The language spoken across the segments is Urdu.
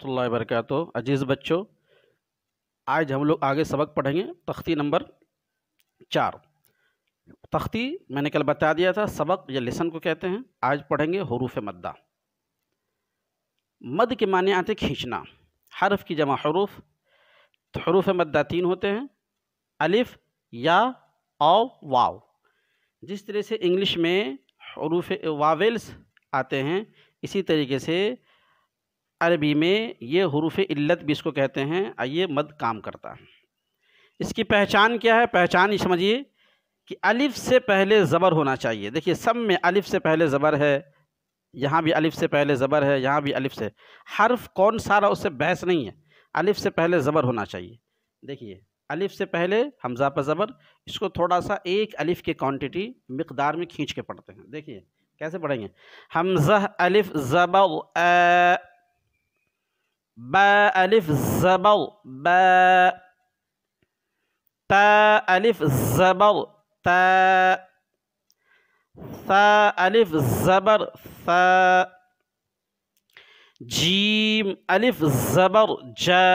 اللہ وبرکاتہ۔ عزیز بچوں، آج ہم لوگ آگے سبق پڑھیں گے تختی نمبر 4۔ تختی میں نے کل بتا دیا تھا، سبق یا لیسن کو کہتے ہیں۔ آج پڑھیں گے حروف مدہ۔ مد کے معنی آتے کھینچنا، حرف کی جمع حروف۔ تو حروف مدہ 3 ہوتے ہیں: الف، یا، او، واو۔ جس طرح سے انگلش میں حروف واویلز آتے ہیں، اسی طریقے سے عربی میں یہ حروف علت بھی اس کو کہتے ہیں۔ یہ مد کام کرتا ہے۔ اس کی پہچان کیا ہے؟ پہچان یہ سمجھیے کہ الف سے پہلے زبر ہونا چاہیے۔ دیکھیے سب میں الف سے پہلے زبر ہے، یہاں بھی الف سے پہلے زبر ہے، یہاں بھی الف سے۔ حرف کون سارا اس سے بحث نہیں ہے، الف سے پہلے زبر ہونا چاہیے۔ دیکھیے الف سے پہلے حمزہ پر زبر، اس کو تھوڑا سا ایک الف کی کوانٹٹی مقدار میں کھینچ کے پڑھتے ہیں۔ دیکھیے کیسے پڑھیں گے: حمزہ الف زبر آ، با الف زبر با، تا الف زبر تا، ثا الف زبر ثا، جیم الف زبر جا،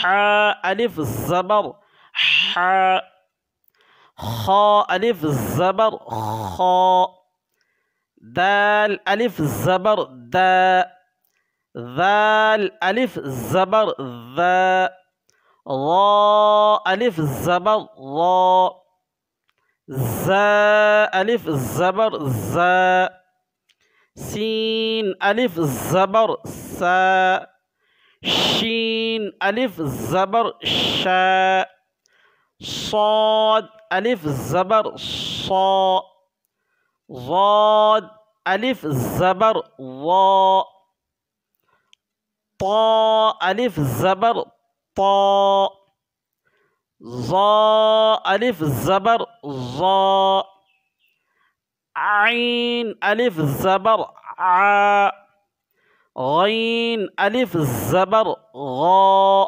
حا الف زبر حا، خا الف زبر خا، دال الف زبر دا، ذال الف زبر ذا، را الف زبر را، زا الف زبر زا، سین الف زبر سا، شین الف زبر شا، صاد الف زبر صا، ضاد الف زبر وا، طا الف زبر طا، ظا الف زبر ظا، عین الف زبر عا، غین الف زبر غا،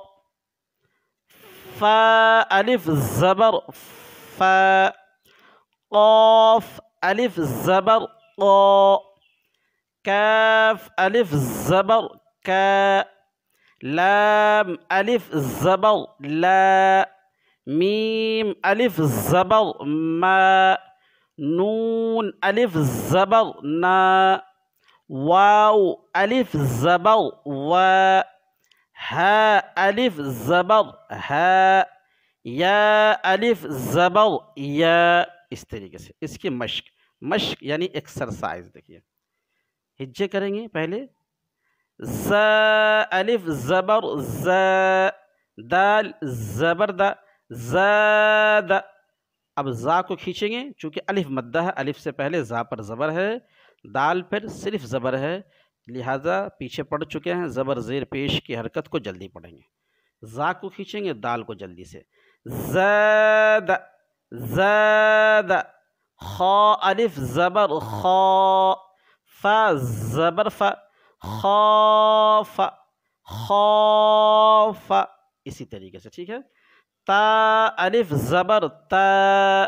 فا الف زبر فا، قاف الف زبر قا، کاف الف زبر کا، لام الف زبر لا، میم الف زبر ما، نون الف زبر نا، واو الف زبر وا، ہا الف زبر ہا، یا الف زبر یا۔ اس طریقے سے اس کی مشق یعنی ایکسرسائز۔ دیکھیے ہجے کریں گے پہلے: زا الف زبر زا، دال زبر دا، زاد۔ اب زا کو کھینچیں گے، چونکہ الف مدہ ہے، الف سے پہلے زا پر زبر ہے، دال پر صرف زبر ہے، لہٰذا پیچھے پڑھ چکے ہیں، زبر زیر پیش کی حرکت کو جلدی پڑھیں گے۔ زا کو کھینچیں گے، دال کو جلدی سے: زاد زاد، خا الف زبر خا، فا زبر فا، خاف خاف۔ اسی طریقے سے ٹھیک ہے۔ تا الف زبر تا،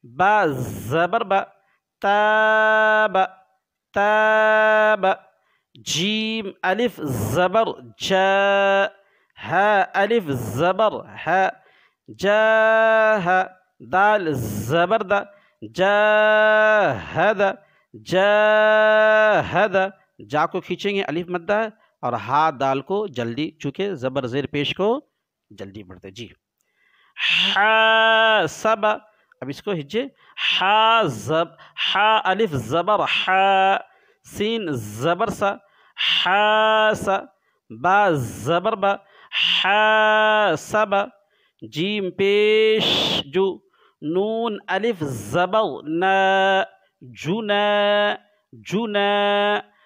با زبر با، تاب تاب، جیم الف زبر جا، ہا الف زبر ہا، جاہ، دال زبر دا، جاہد جاہد۔ جا کو کھینچیں گے، الف مدہ ہے، اور ہا دال کو جلدی، چونکہ زبر زیر پیش کو جلدی پڑھتے۔ جی حاسب، اب اس کو ہجے: ہا الف زبر ہا، سین زبر سا، حاس، با زبر با، حاسب، جیم پیش جو، نون الف زبر نا، جنا جنا،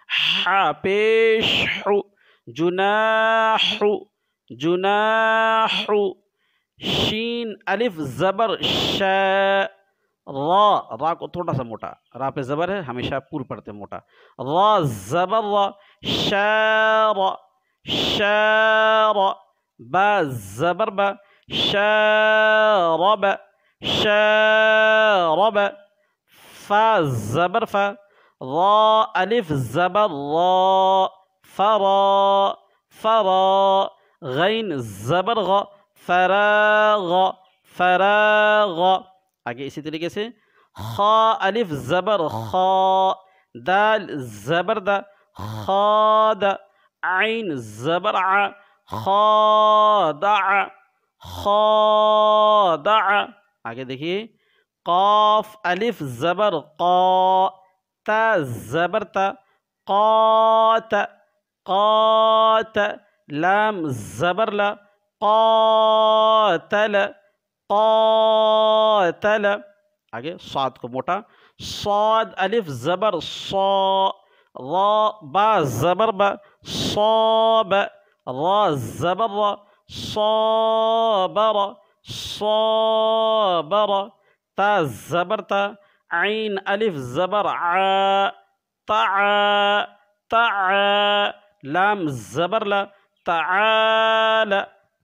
حا پیش حو، جناح جناح، شین الف زبر شا، را کو تھوڑا سا موٹا، را پہ زبر ہے، ہمیشہ پور پڑھتے موٹا، را زبر را، شار شار، با زبر با، شارب شارب فا زبر فا را الف زبر را فرا فرا غین زبر غ فراغ فراغ آگے اسی طریقے سے خا الف زبر خا دال زبر دا خاد عین زبر ع خادع خادع آگے دیکھیے قاف الف زبر قا تا زبر تا قات قات لام زبر لا قاتل قاتل آگے صاد کو موٹا صاد الف زبر صا را با زبر با صاب را زبر را صابر صابر تا زبر تا عین الف زبر ع طع طع لام زبر لا تعال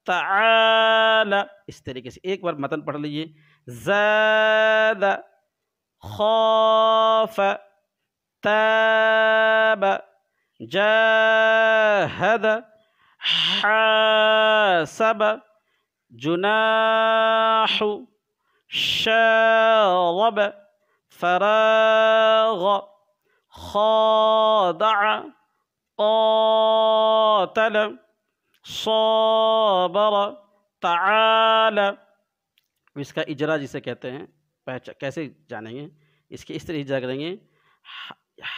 تعال اس طریقے سے ایک بار متن پڑھ لیجئے زاد خاف تاب جاهد حاسب جناح شارب فراغ خاضع قاتل صابر تعال. اس کا اجرا جسے کہتے ہیں کیسے جانیں گے؟ اس کے اس طرح اجرا کریں گے.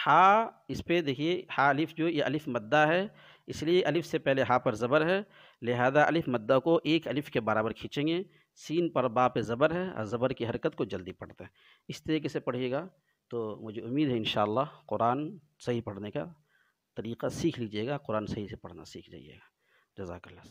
ہا اس پہ دیکھیے ہا الف جو یہ الف مدہ ہے اس لیے الف سے پہلے ہا پر زبر ہے لہذا الف مدہ کو ایک الف کے برابر کھینچیں گے. سین پر با پہ زبر ہے اور زبر کی حرکت کو جلدی پڑھتے ہیں. اس طریقے سے پڑھیے گا تو مجھے امید ہے انشاءاللہ قرآن صحیح پڑھنے کا طریقہ سیکھ لیجئے گا. قرآن صحیح سے پڑھنا سیکھ جائیے گا. جزاک اللہ.